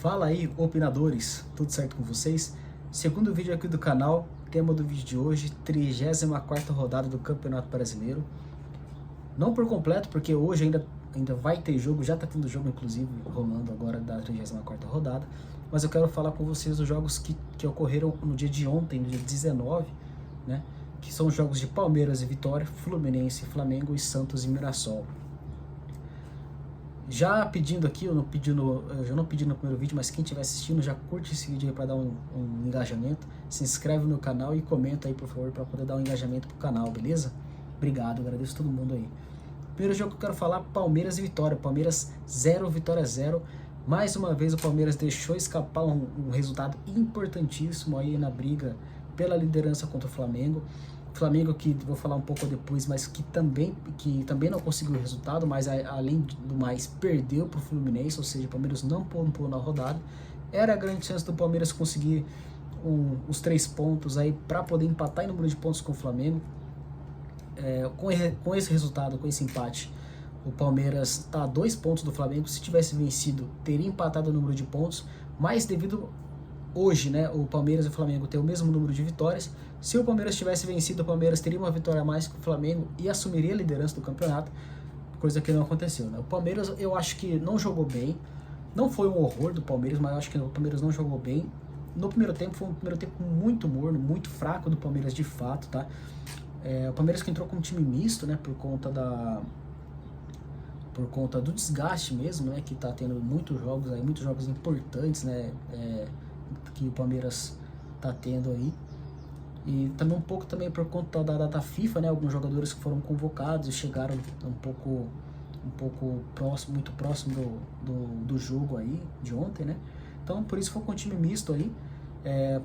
Fala aí, opinadores, tudo certo com vocês? Segundo vídeo aqui do canal, tema do vídeo de hoje, 34ª rodada do Campeonato Brasileiro. Não por completo, porque hoje ainda vai ter jogo, já tá tendo jogo inclusive rolando agora da 34ª rodada, mas eu quero falar com vocês dos jogos que ocorreram no dia de ontem, no dia 19, né? Que são os jogos de Palmeiras e Vitória, Fluminense, Flamengo e Santos e Mirassol. Já pedindo aqui, eu já não pedi no primeiro vídeo, mas quem estiver assistindo já curte esse vídeo aí para dar um engajamento, se inscreve no canal e comenta aí por favor para poder dar um engajamento pro canal, beleza? Obrigado, agradeço todo mundo aí. Primeiro jogo que eu quero falar, Palmeiras e Vitória. Palmeiras 0, Vitória 0. Mais uma vez o Palmeiras deixou escapar um resultado importantíssimo aí na briga pela liderança contra o Flamengo. Flamengo, que vou falar um pouco depois, mas que também não conseguiu o resultado, mas além do mais perdeu para o Fluminense, ou seja, o Palmeiras não pontuou na rodada. Era a grande chance do Palmeiras conseguir os 3 pontos aí para poder empatar em número de pontos com o Flamengo. Com esse resultado, com esse empate, o Palmeiras está a 2 pontos do Flamengo. Se tivesse vencido, teria empatado o número de pontos, mas devido hoje, né, o Palmeiras e o Flamengo têm o mesmo número de vitórias. Se o Palmeiras tivesse vencido, o Palmeiras teria uma vitória a mais que o Flamengo e assumiria a liderança do campeonato, coisa que não aconteceu, né? O Palmeiras, eu acho que não jogou bem, não foi um horror do Palmeiras, mas eu acho que o Palmeiras não jogou bem. No primeiro tempo, foi um primeiro tempo muito morno, muito fraco do Palmeiras de fato, tá? O Palmeiras que entrou com um time misto, né, por conta do desgaste mesmo, né, que tá tendo muitos jogos importantes, né, que o Palmeiras tá tendo aí. E também um pouco também por conta da data FIFA, né, alguns jogadores que foram convocados e chegaram um pouco próximo, muito próximo do jogo aí, de ontem, né. Então por isso foi com um time misto aí.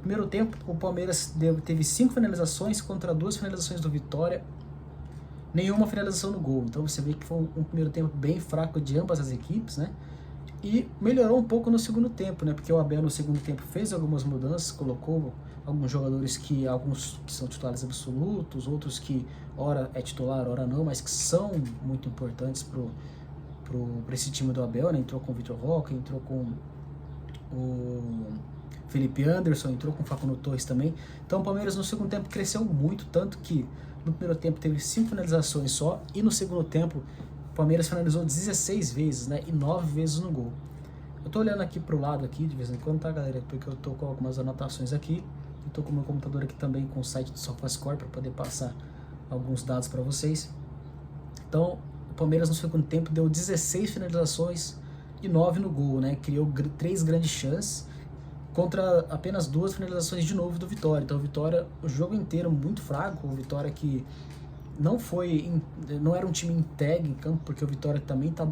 Primeiro tempo o Palmeiras teve 5 finalizações contra 2 finalizações do Vitória, nenhuma finalização no gol. Então você vê que foi um primeiro tempo bem fraco de ambas as equipes, né? E melhorou um pouco no segundo tempo, né? Porque o Abel no segundo tempo fez algumas mudanças, colocou alguns jogadores alguns que são titulares absolutos, outros que ora é titular, ora não, mas que são muito importantes para esse time do Abel, né? Entrou com o Vitor Roque, entrou com o Felipe Anderson, entrou com o Facundo Torres também. Então o Palmeiras no segundo tempo cresceu muito, tanto que no primeiro tempo teve 5 finalizações só, e no segundo tempo o Palmeiras finalizou 16 vezes, né, e 9 vezes no gol. Eu tô olhando aqui pro lado aqui de vez em quando, tá, galera? Porque eu tô com algumas anotações aqui. Eu tô com o meu computador aqui também com o site do SofaScore para poder passar alguns dados para vocês. Então o Palmeiras no segundo tempo deu 16 finalizações e 9 no gol, né? Criou 3 grandes chances contra apenas 2 finalizações de novo do Vitória. Então o Vitória, o jogo inteiro muito fraco, o Vitória que não era um time entregue em campo, porque o Vitória também tá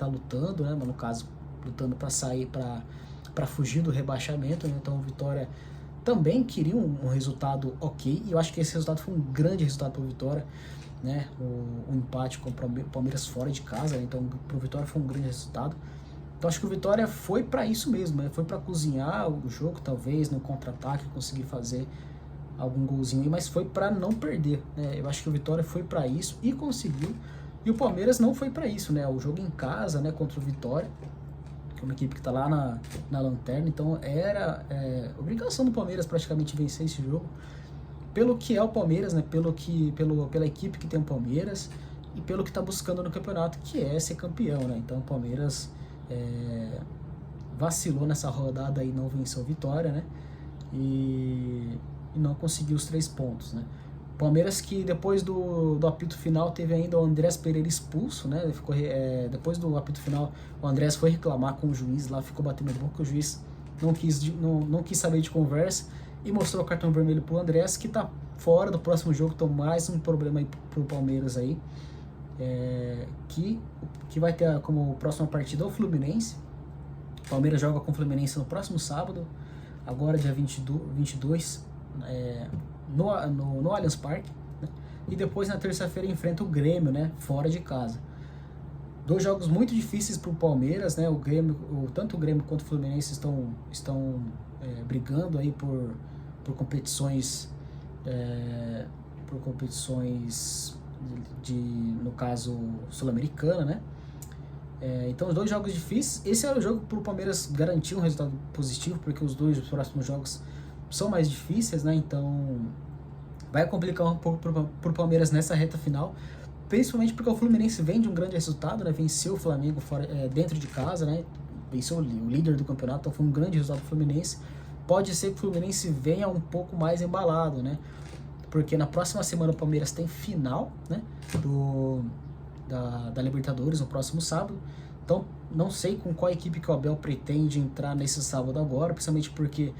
lutando, né, mas no caso lutando para sair, para fugir do rebaixamento, né? Então o Vitória também queria um resultado ok, e eu acho que esse resultado foi um grande resultado para o Vitória, né? O empate com o Palmeiras fora de casa, né? Então para o Vitória foi um grande resultado. Então acho que o Vitória foi para isso mesmo, né? Foi para cozinhar o jogo, talvez no contra-ataque conseguir fazer algum golzinho aí, mas foi para não perder, né? Eu acho que o Vitória foi para isso e conseguiu. E o Palmeiras não foi para isso, né? O jogo em casa, né, contra o Vitória, que é uma equipe que tá lá na lanterna, então era obrigação do Palmeiras praticamente vencer esse jogo, pelo que é o Palmeiras, né? Pela equipe que tem o Palmeiras e pelo que tá buscando no campeonato, que é ser campeão, né? Então o Palmeiras vacilou nessa rodada e não venceu a Vitória, né? E não conseguiu os 3 pontos, né? Palmeiras que depois do apito final teve ainda o Andrés Pereira expulso, né? Depois do apito final o Andrés foi reclamar com o juiz lá, ficou batendo boca, o juiz não quis saber de conversa e mostrou o cartão vermelho pro Andrés, que tá fora do próximo jogo. Então mais um problema aí pro Palmeiras aí, que vai ter como próxima partida o Fluminense. O Palmeiras joga com o Fluminense no próximo sábado, agora dia 22, no Allianz Parque, né? E depois na terça-feira enfrenta o Grêmio, né, fora de casa. 2 jogos muito difíceis para o Palmeiras, né? Tanto o Grêmio quanto o Fluminense estão brigando aí por competições, no caso sul-americana, né? Então, os dois jogos difíceis. Esse era o jogo para o Palmeiras garantir um resultado positivo, porque os dois próximos jogos são mais difíceis, né? Então, vai complicar um pouco para o Palmeiras nessa reta final, principalmente porque o Fluminense vem de um grande resultado, né? Venceu o Flamengo dentro de casa, né? Venceu o líder do campeonato, então foi um grande resultado do Fluminense. Pode ser que o Fluminense venha um pouco mais embalado, né? Porque na próxima semana o Palmeiras tem final, né? Da Libertadores no próximo sábado. Então, não sei com qual equipe que o Abel pretende entrar nesse sábado agora, principalmente porque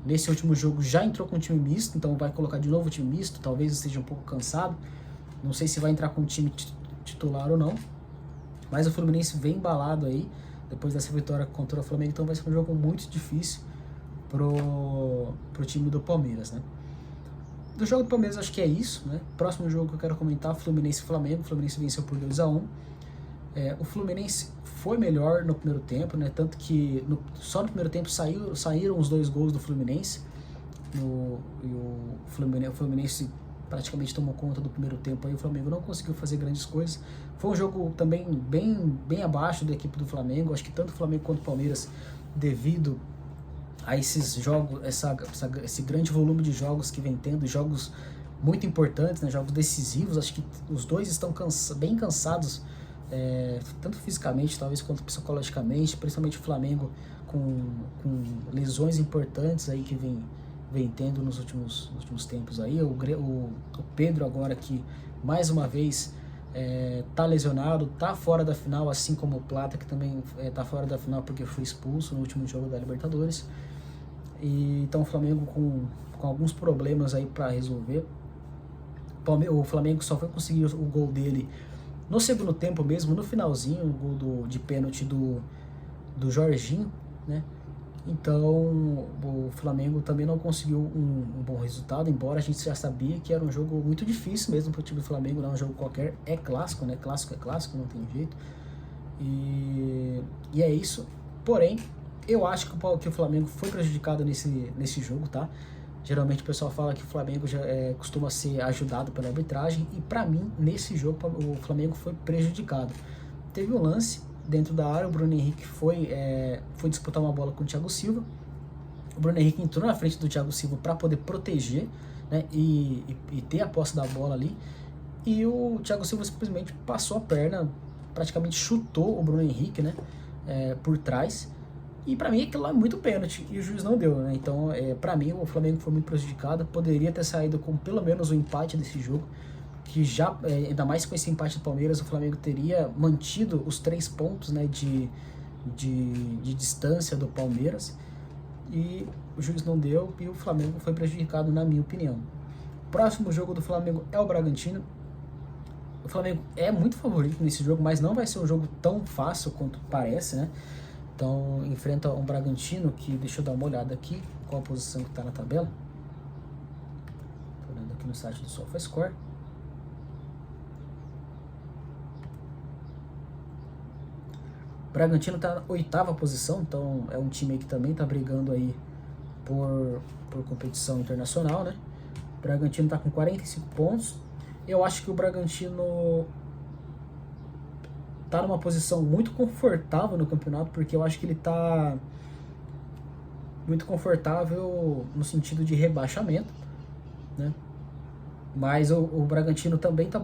nesse último jogo já entrou com um time misto, então vai colocar de novo o time misto, talvez esteja um pouco cansado. Não sei se vai entrar com o time titular ou não. Mas o Fluminense vem embalado aí, depois dessa vitória contra o Flamengo, então vai ser um jogo muito difícil pro time do Palmeiras, né? Do jogo do Palmeiras acho que é isso, né? Próximo jogo que eu quero comentar, Fluminense e Flamengo. O Fluminense venceu por 2-1. O Fluminense foi melhor no primeiro tempo, né? Tanto que só no primeiro tempo saíram os 2 gols do Fluminense. E o Fluminense praticamente tomou conta do primeiro tempo aí. O Flamengo não conseguiu fazer grandes coisas. Foi um jogo também bem abaixo da equipe do Flamengo. Acho que tanto o Flamengo quanto o Palmeiras, devido a esses jogos, esse grande volume de jogos que vem tendo, jogos muito importantes, né, jogos decisivos, acho que os dois estão bem cansados, tanto fisicamente, talvez, quanto psicologicamente, principalmente o Flamengo com lesões importantes aí que vem tendo nos últimos tempos aí. O Pedro agora que, mais uma vez, tá lesionado, tá fora da final, assim como o Plata, que também tá fora da final porque foi expulso no último jogo da Libertadores. Então o Flamengo com alguns problemas aí para resolver. O Flamengo só foi conseguir o gol dele no segundo tempo mesmo, no finalzinho, o gol de pênalti do Jorginho, né? Então o Flamengo também não conseguiu um bom resultado, embora a gente já sabia que era um jogo muito difícil mesmo para o time do Flamengo, não é um jogo qualquer, é clássico, né? Clássico é clássico, não tem jeito. E é isso. Porém, eu acho que o Flamengo foi prejudicado nesse jogo, tá? Geralmente o pessoal fala que o Flamengo já costuma ser ajudado pela arbitragem, e pra mim, nesse jogo, o Flamengo foi prejudicado. Teve um lance dentro da área, o Bruno Henrique foi disputar uma bola com o Thiago Silva. O Bruno Henrique entrou na frente do Thiago Silva para poder proteger, né, e ter a posse da bola ali. E o Thiago Silva simplesmente passou a perna, praticamente chutou o Bruno Henrique, né, por trás. E pra mim aquilo lá é muito pênalti e o juiz não deu, né? Então, pra mim o Flamengo foi muito prejudicado. Poderia ter saído com pelo menos o empate desse jogo, que já, ainda mais com esse empate do Palmeiras, o Flamengo teria mantido os 3 pontos, né, de distância do Palmeiras. E o juiz não deu e o Flamengo foi prejudicado, na minha opinião. Próximo jogo do Flamengo é o Bragantino. O Flamengo é muito favorito nesse jogo, mas não vai ser um jogo tão fácil quanto parece, né? Então, enfrenta um Bragantino que, deixa eu dar uma olhada aqui, qual a posição que está na tabela. Estou olhando aqui no site do SofaScore. O Bragantino está na 8ª posição, então é um time que também está brigando aí por competição internacional, né? O Bragantino está com 45 pontos. Eu acho que o Bragantino tá numa posição muito confortável no campeonato, porque eu acho que ele tá muito confortável no sentido de rebaixamento, né? Mas o Bragantino também tá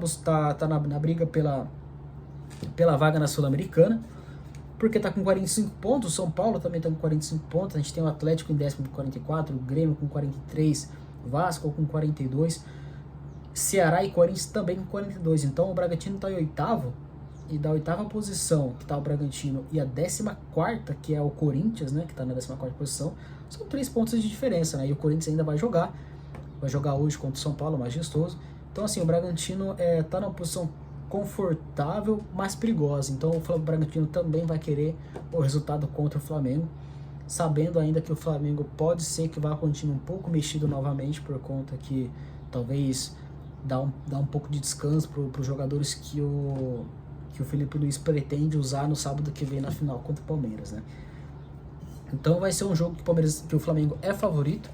na briga pela vaga na Sul-Americana, porque tá com 45 pontos, o São Paulo também tá com 45 pontos, a gente tem o Atlético em 10º com 44, o Grêmio com 43, Vasco com 42, Ceará e Corinthians também com 42, então o Bragantino tá em 8º, e da 8ª posição, que está o Bragantino, e a 14ª, que é o Corinthians, né, que está na 14ª posição, são 3 pontos de diferença, né, e o Corinthians ainda vai jogar hoje contra o São Paulo, majestoso. Então, assim, o Bragantino está numa posição confortável, mas perigosa. Então, o Bragantino também vai querer o resultado contra o Flamengo, sabendo ainda que o Flamengo pode ser que vá continuar um pouco mexido novamente, por conta que talvez dá um pouco de descanso para os jogadores que o Felipe Luiz pretende usar no sábado que vem na final contra o Palmeiras, né? Então vai ser um jogo que o Flamengo é favorito,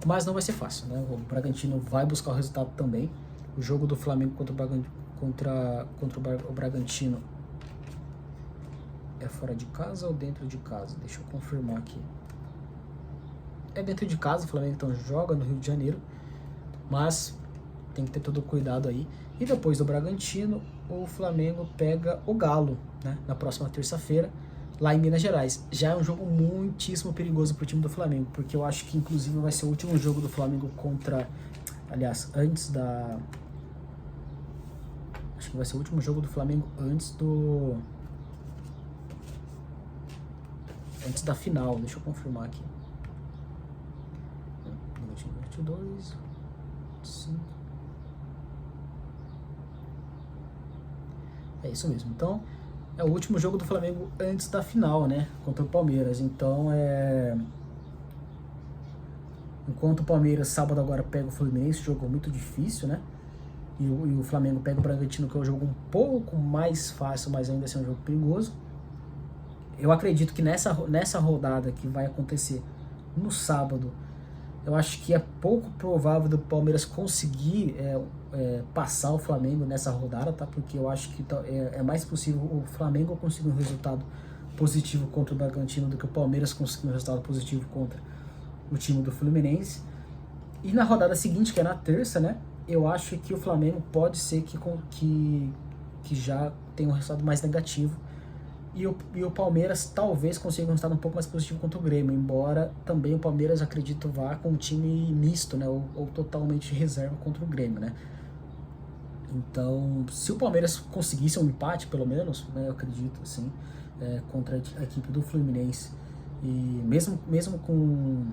mas não vai ser fácil, né? O Bragantino vai buscar o resultado também. O jogo do Flamengo contra o Bragantino É fora de casa ou dentro de casa? Deixa eu confirmar aqui. É dentro de casa, o Flamengo então joga no Rio de Janeiro, mas tem que ter todo o cuidado aí. E depois do Bragantino, o Flamengo pega o Galo, né, na próxima terça-feira, lá em Minas Gerais. Já é um jogo muitíssimo perigoso para o time do Flamengo, porque eu acho que inclusive vai ser o último jogo do Flamengo contra... Aliás, acho que vai ser o último jogo do Flamengo antes da final. Deixa eu confirmar aqui. 22, 5. É isso mesmo. Então, é o último jogo do Flamengo antes da final, né? Contra o Palmeiras. Então, enquanto o Palmeiras sábado agora pega o Fluminense, jogo muito difícil, né? E o Flamengo pega o Bragantino, que é um jogo um pouco mais fácil, mas ainda assim é um jogo perigoso. Eu acredito que nessa rodada que vai acontecer no sábado, eu acho que é pouco provável do Palmeiras conseguir passar o Flamengo nessa rodada, tá? Porque eu acho que é mais possível o Flamengo conseguir um resultado positivo contra o Bragantino do que o Palmeiras conseguir um resultado positivo contra o time do Fluminense. E na rodada seguinte, que é na terça, né? Eu acho que o Flamengo pode ser que já tenha um resultado mais negativo. E o Palmeiras talvez consiga um resultado um pouco mais positivo contra o Grêmio, embora também o Palmeiras, acredito, vá com um time misto, né, ou totalmente reserva contra o Grêmio, né. Então, se o Palmeiras conseguisse um empate, pelo menos, né, eu acredito, assim, contra a equipe do Fluminense, e mesmo com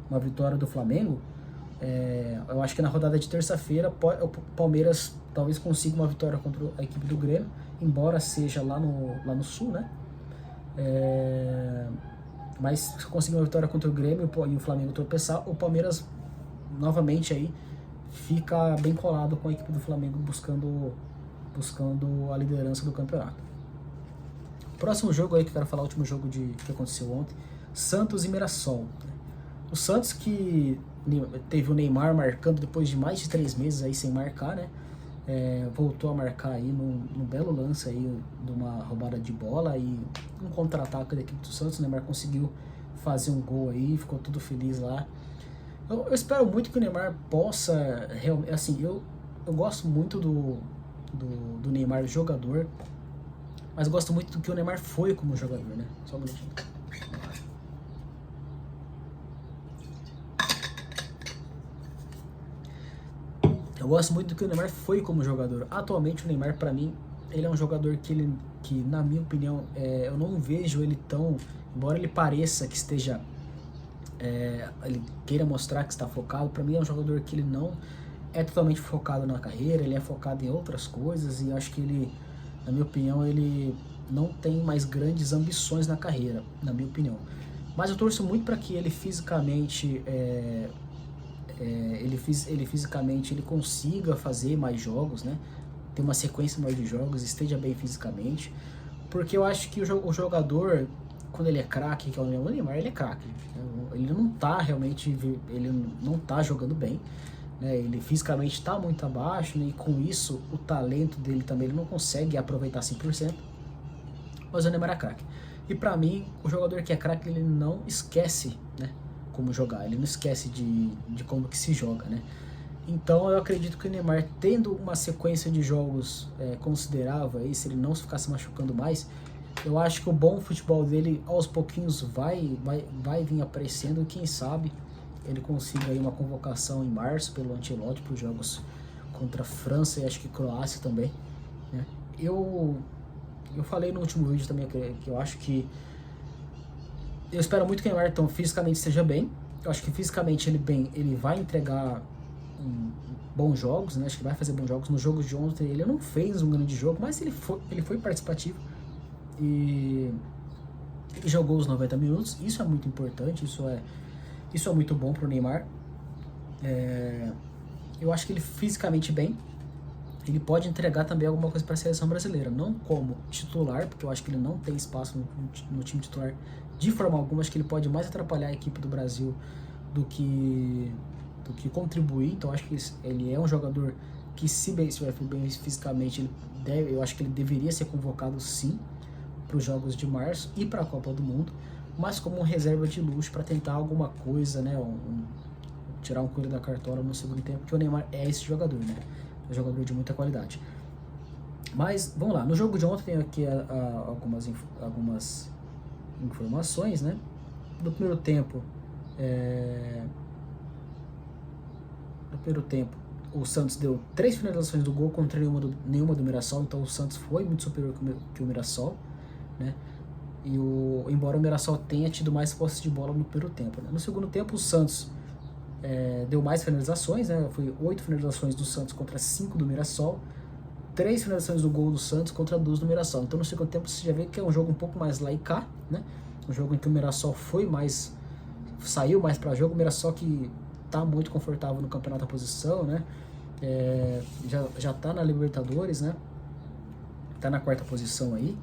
uma vitória do Flamengo, eu acho que na rodada de terça-feira o Palmeiras talvez consiga uma vitória contra a equipe do Grêmio, embora seja lá no Sul, né? Mas se conseguir uma vitória contra o Grêmio e o Flamengo tropeçar, o Palmeiras novamente aí fica bem colado com a equipe do Flamengo buscando a liderança do campeonato. Próximo jogo aí que eu quero falar, o último jogo que aconteceu ontem, Santos e Mirassol. O Santos que teve o Neymar marcando depois de mais de 3 meses aí sem marcar, né? Voltou a marcar aí num belo lance aí de uma roubada de bola e um contra-ataque da equipe do Santos. O Neymar conseguiu fazer um gol aí, ficou tudo feliz lá. Eu espero muito que o Neymar possa realmente, assim, eu gosto muito do Neymar jogador, mas gosto muito do que o Neymar foi como jogador, né? Só um minutinho. Eu gosto muito do que o Neymar foi como jogador. Atualmente o Neymar, para mim, ele é um jogador que na minha opinião, eu não vejo ele tão... Embora ele pareça que esteja... ele queira mostrar que está focado, para mim é um jogador que ele não é totalmente focado na carreira, ele é focado em outras coisas e acho que ele, na minha opinião, ele não tem mais grandes ambições na carreira, na minha opinião. Mas eu torço muito para que ele fisicamente... ele consiga fazer mais jogos, né? Ter uma sequência maior de jogos, esteja bem fisicamente, porque eu acho que o jogador, quando ele é craque, que é o Neymar, ele é craque, ele não tá realmente, ele não tá jogando bem, né? Ele fisicamente tá muito abaixo, né? E com isso, o talento dele também, ele não consegue aproveitar 100%, mas o Neymar é craque. E pra mim, o jogador que é craque, ele não esquece, né, como jogar, ele não esquece de como que se joga, né? Então eu acredito que o Neymar, tendo uma sequência de jogos considerável, aí, se ele não ficar se machucando mais, eu acho que o bom futebol dele aos pouquinhos vai vir aparecendo, e quem sabe ele consiga aí uma convocação em março pelo Ancelotti para os jogos contra a França e acho que Croácia também, né? Eu falei no último vídeo também que eu acho que eu espero muito que o Neymar então, fisicamente esteja bem. Eu acho que fisicamente ele vai entregar bons jogos, né? Acho que vai fazer bons jogos. No jogo de ontem ele não fez um grande jogo, mas ele foi participativo e jogou os 90 minutos. Isso é muito importante, isso é muito bom para o Neymar. Eu acho que ele fisicamente bem, ele pode entregar também alguma coisa para a seleção brasileira, não como titular, porque eu acho que ele não tem espaço no time titular de forma alguma. Acho que ele pode mais atrapalhar a equipe do Brasil do que contribuir. Então acho que ele é um jogador que se bem estiver bem fisicamente, eu acho que ele deveria ser convocado sim para os Jogos de Março e para a Copa do Mundo, mas como uma reserva de luxo para tentar alguma coisa, né, tirar um coelho da cartola no segundo tempo, porque o Neymar é esse jogador, né, é um jogador de muita qualidade. Mas vamos lá, no jogo de ontem tem aqui algumas informações, né. No primeiro tempo, o Santos deu 3 finalizações do gol contra nenhuma do Mirassol, então o Santos foi muito superior que o Mirassol, né? Embora o Mirassol tenha tido mais posse de bola no primeiro tempo, né? No segundo tempo o Santos deu mais finalizações, né? Foi 8 finalizações do Santos contra 5 do Mirassol, 3 finalizações do gol do Santos contra 2 do Mirassol. Então no segundo tempo você já vê que é um jogo um pouco mais lá e cá, né? Um jogo em que o Mirassol saiu mais para jogo, o Mirassol que tá muito confortável no campeonato da posição, né? Já tá na Libertadores, né? Tá na 4ª posição aí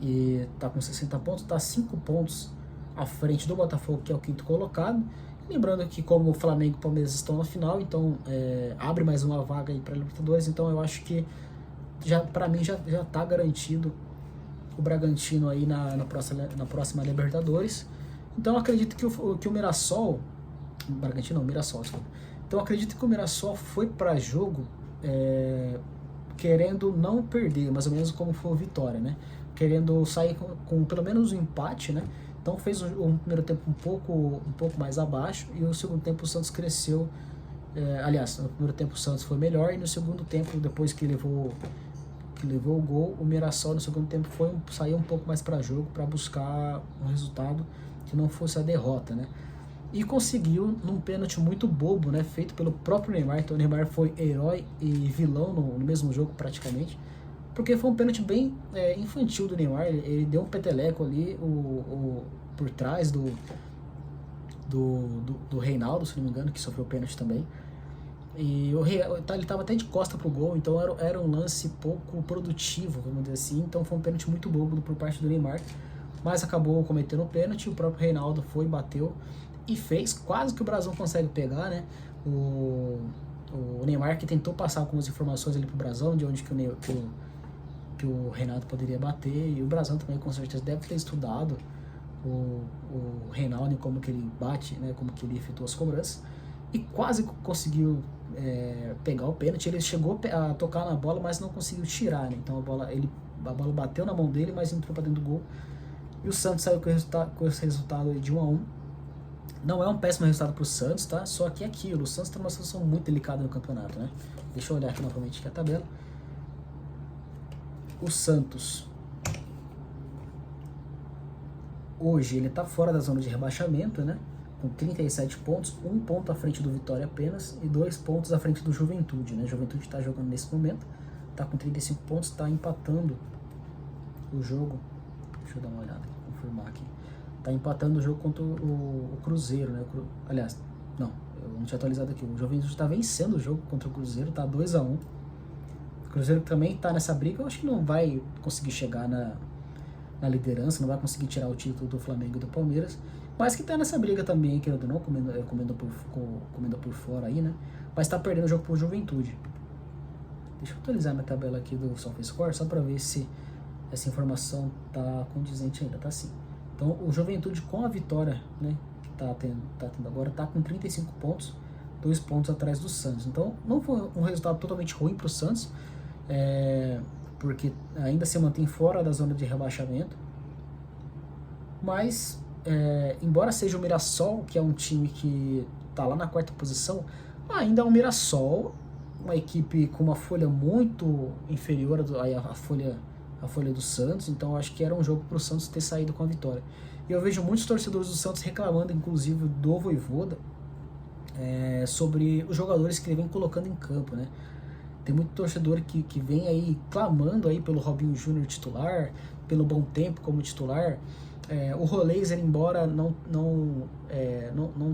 e tá com 60 pontos, tá 5 pontos à frente do Botafogo, que é o 5º colocado. Lembrando que como o Flamengo e o Palmeiras estão na final, então abre mais uma vaga aí para Libertadores, então eu acho que para mim já tá garantido o Bragantino aí na próxima Libertadores. Então eu acredito que o Mirassol, Bragantino não, Mirassol, desculpa. Então eu acredito que o Mirassol foi para jogo querendo não perder, mais ou menos como foi o Vitória, né? Querendo sair com pelo menos um empate, né? Então fez o primeiro tempo um pouco mais abaixo e no segundo tempo o Santos cresceu. Aliás, no primeiro tempo o Santos foi melhor e no segundo tempo, depois que levou o gol, o Mirassol no segundo tempo saiu um pouco mais para jogo para buscar um resultado que não fosse a derrota, né? E conseguiu num pênalti muito bobo, né, feito pelo próprio Neymar. Então o Neymar foi herói e vilão no mesmo jogo praticamente, porque foi um pênalti bem infantil do Neymar. Ele deu um peteleco ali por trás do Reinaldo, se não me engano, que sofreu o pênalti também. E ele estava até de costa pro gol, então era um lance pouco produtivo, vamos dizer assim. Então foi um pênalti muito bobo por parte do Neymar, mas acabou cometendo o pênalti. O próprio Reinaldo foi, bateu e fez, quase que o Brasão consegue pegar, né? O Neymar que tentou passar algumas informações ali pro Brasão, de onde que o Reinaldo poderia bater, e o Brasão também com certeza deve ter estudado o Reinaldo, como que ele bate, né? Como que ele efetua as cobranças, e quase conseguiu pegar o pênalti. Ele chegou a tocar na bola, mas não conseguiu tirar, né? Então a bola bateu na mão dele, mas entrou para dentro do gol. E o Santos saiu com esse resultado de 1-1. Não é um péssimo resultado para o Santos, tá? Só que é aquilo, o Santos está numa situação muito delicada no campeonato, né? Deixa eu olhar aqui novamente aqui a tabela. O Santos hoje ele está fora da zona de rebaixamento, né? Com 37 pontos, 1 ponto à frente do Vitória apenas e 2 pontos à frente do Juventude, né? Juventude está jogando nesse momento, está com 35 pontos, está empatando o jogo. Deixa eu dar uma olhada aqui, confirmar aqui. Tá empatando o jogo contra o Cruzeiro, né? Aliás, não, eu não tinha atualizado aqui. O Juventude está vencendo o jogo contra o Cruzeiro, tá 2-1. O Cruzeiro também tá nessa briga, eu acho que não vai conseguir chegar na liderança, não vai conseguir tirar o título do Flamengo e do Palmeiras, mas que tá nessa briga também, que eu não comendo por fora aí, né? Mas tá perdendo o jogo pro Juventude. Deixa eu atualizar minha tabela aqui do SofaScore, só para ver se essa informação tá condizente ainda, tá sim. Então o Juventude com a vitória, né, que tá tendo agora, tá com 35 pontos, 2 pontos atrás do Santos. Então não foi um resultado totalmente ruim para o Santos, porque ainda se mantém fora da zona de rebaixamento. Mas embora seja o Mirassol, que é um time que tá lá na 4ª posição, ainda é um Mirassol, uma equipe com uma folha muito inferior à folha do Santos. Então eu acho que era um jogo para o Santos ter saído com a vitória. E eu vejo muitos torcedores do Santos reclamando, inclusive do Vojvoda, sobre os jogadores que ele vem colocando em campo, né? Tem muito torcedor que vem aí clamando aí pelo Robinho Júnior titular, pelo Bom Tempo como titular. O Roleiser, embora não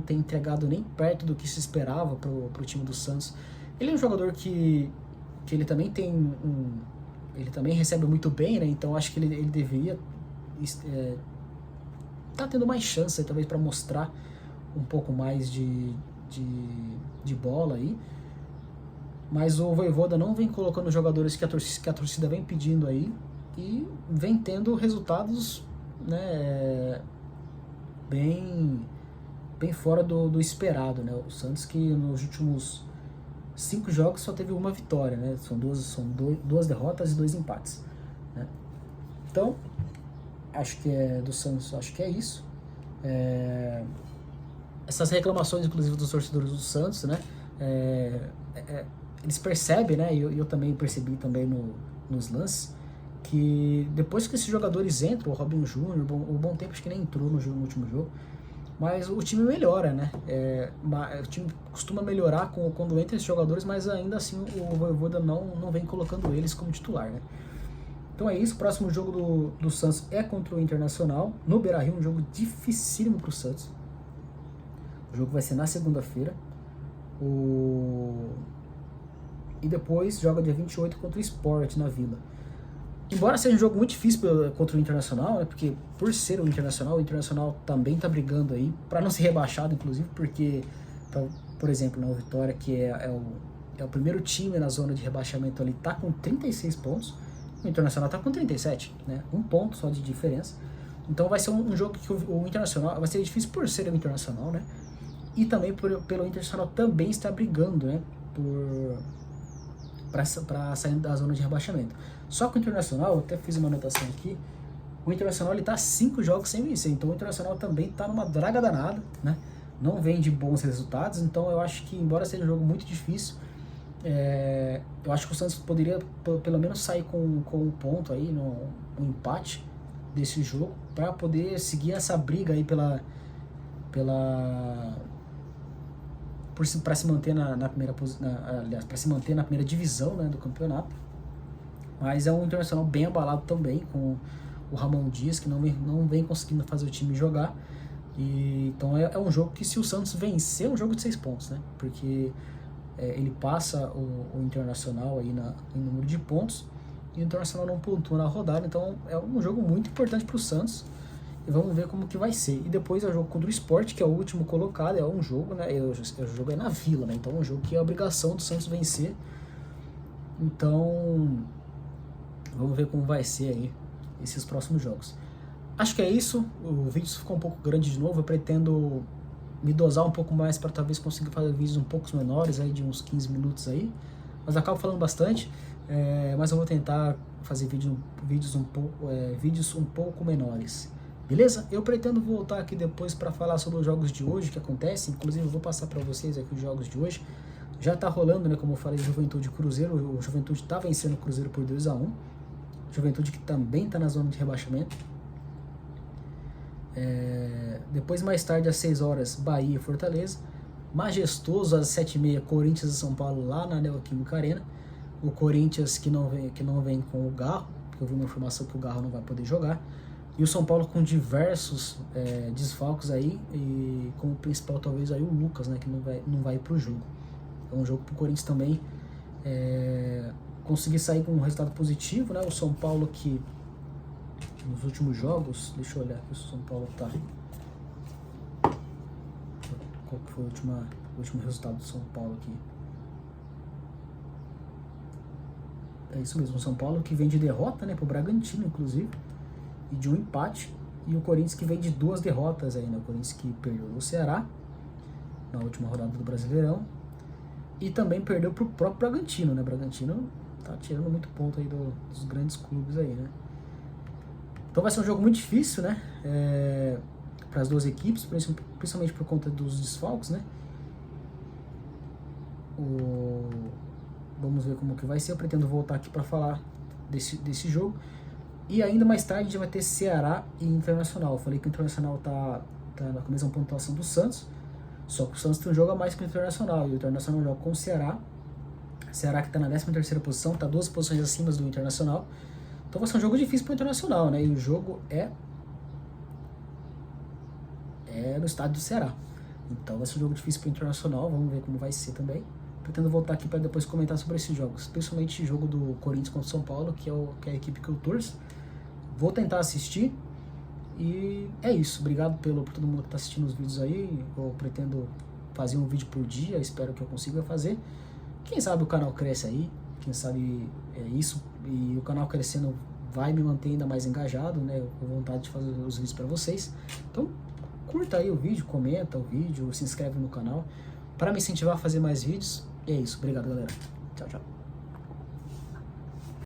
tenha entregado nem perto do que se esperava pro time do Santos, ele é um jogador que ele também tem ele também recebe muito bem, né? Então acho que ele deveria tá tendo mais chance, talvez, para mostrar um pouco mais de bola aí. mas o Vojvoda não vem colocando os jogadores que a torcida vem pedindo aí, e vem tendo resultados, né, bem fora do esperado, né? O Santos, que nos últimos 5 jogos só teve uma vitória, né? São duas derrotas e 2 empates, né? Então, acho que do Santos, acho que é isso. Essas reclamações, inclusive, dos torcedores do Santos, né? Eles percebem, né? E eu também percebi também nos lances, que depois que esses jogadores entram, o Robinho Júnior, o Bom Tempo acho que nem entrou no último jogo, mas o time melhora, né? O time costuma melhorar quando entra esses jogadores, mas ainda assim o Vojvoda não vem colocando eles como titular, né? Então é isso, o próximo jogo do Santos é contra o Internacional, no Beira-Rio, um jogo dificílimo pro Santos. O jogo vai ser na segunda-feira. E depois joga dia 28 contra o Sport na Vila. Embora seja um jogo muito difícil contra o Internacional, né, porque por ser o Internacional também tá brigando aí, para não ser rebaixado, inclusive, porque, por exemplo, na Vitória, que é o primeiro time na zona de rebaixamento ali, tá com 36 pontos, o Internacional tá com 37, né, 1 ponto só de diferença. Então vai ser um jogo que o Internacional, vai ser difícil por ser o Internacional, né, e também pelo Internacional também estar brigando, né, para sair da zona de rebaixamento. Só que o Internacional, eu até fiz uma anotação aqui, o Internacional ele tá 5 jogos sem vencer, então o Internacional também tá numa draga danada, né? Não vem de bons resultados, então eu acho que, embora seja um jogo muito difícil, eu acho que o Santos poderia pelo menos sair com um ponto aí, no empate desse jogo, para poder seguir essa briga aí para se manter na primeira posição, aliás, para se manter na primeira divisão, né, do campeonato. Mas é um Internacional bem abalado também, com o Ramon Dias, que não vem conseguindo fazer o time jogar. Então é um jogo que, se o Santos vencer, é um jogo de 6 pontos, né? Porque ele passa o Internacional aí em número de pontos, e o Internacional não pontua na rodada. Então é um jogo muito importante para o Santos. E vamos ver como que vai ser. E depois é o jogo contra o Sport, que é o último colocado. É um jogo, né? O jogo é na Vila, né? Então é um jogo que é a obrigação do Santos vencer. Então vamos ver como vai ser aí esses próximos jogos. Acho que é isso. O vídeo ficou um pouco grande de novo. Eu pretendo me dosar um pouco mais para talvez conseguir fazer vídeos um pouco menores, aí de uns 15 minutos aí. Mas acabo falando bastante. Mas eu vou tentar fazer vídeos um pouco menores. Beleza? Eu pretendo voltar aqui depois para falar sobre os jogos de hoje que acontecem. Inclusive eu vou passar para vocês aqui os jogos de hoje. Já tá rolando, né, como eu falei, Juventude e Cruzeiro. O Juventude tá vencendo o Cruzeiro por 2-1. Juventude que também tá na zona de rebaixamento. Depois, mais tarde, às 6 horas, Bahia e Fortaleza. Majestoso, às 7h30, Corinthians e São Paulo lá na Neoquímica Arena. O Corinthians que não vem com o Garro, porque eu vi uma informação que o Garro não vai poder jogar. E o São Paulo com diversos desfalques aí, e como principal talvez aí o Lucas, né, que não vai pro jogo. É um jogo pro Corinthians também conseguir sair com um resultado positivo, né? O São Paulo que nos últimos jogos, deixa eu olhar aqui, o São Paulo tá... Qual que foi o último resultado do São Paulo aqui? É isso mesmo, o São Paulo que vem de derrota, né, pro Bragantino, inclusive, e de um empate, e o Corinthians que vem de 2 derrotas aí, né? O Corinthians que perdeu o Ceará na última rodada do Brasileirão, e também perdeu pro próprio Bragantino, né? O Bragantino tá tirando muito ponto aí dos grandes clubes aí, né? Então vai ser um jogo muito difícil, né? Para as duas equipes, principalmente por conta dos desfalques, né? Vamos ver como que vai ser. Eu pretendo voltar aqui para falar desse jogo. E ainda mais tarde a gente vai ter Ceará e Internacional. Eu falei que o Internacional tá na mesma pontuação do Santos, só que o Santos tem um jogo a mais que o Internacional, e o Internacional joga com o Ceará. Ceará que está na 13ª posição, está 2 posições acima do Internacional. Então vai ser um jogo difícil para o Internacional, né? E o jogo é no estádio do Ceará. Então vai ser um jogo difícil para o Internacional, vamos ver como vai ser também. Pretendo voltar aqui para depois comentar sobre esses jogos, principalmente o jogo do Corinthians contra o São Paulo, que é a equipe que eu torço. Vou tentar assistir. E é isso. Obrigado por todo mundo que está assistindo os vídeos aí. Eu pretendo fazer um vídeo por dia. Espero que eu consiga fazer. quem sabe o canal cresce aí, quem sabe isso, e o canal crescendo vai me manter ainda mais engajado, né, com vontade de fazer os vídeos para vocês. Então, curta aí o vídeo, comenta o vídeo, se inscreve no canal, para me incentivar a fazer mais vídeos. E é isso, obrigado galera, tchau, tchau.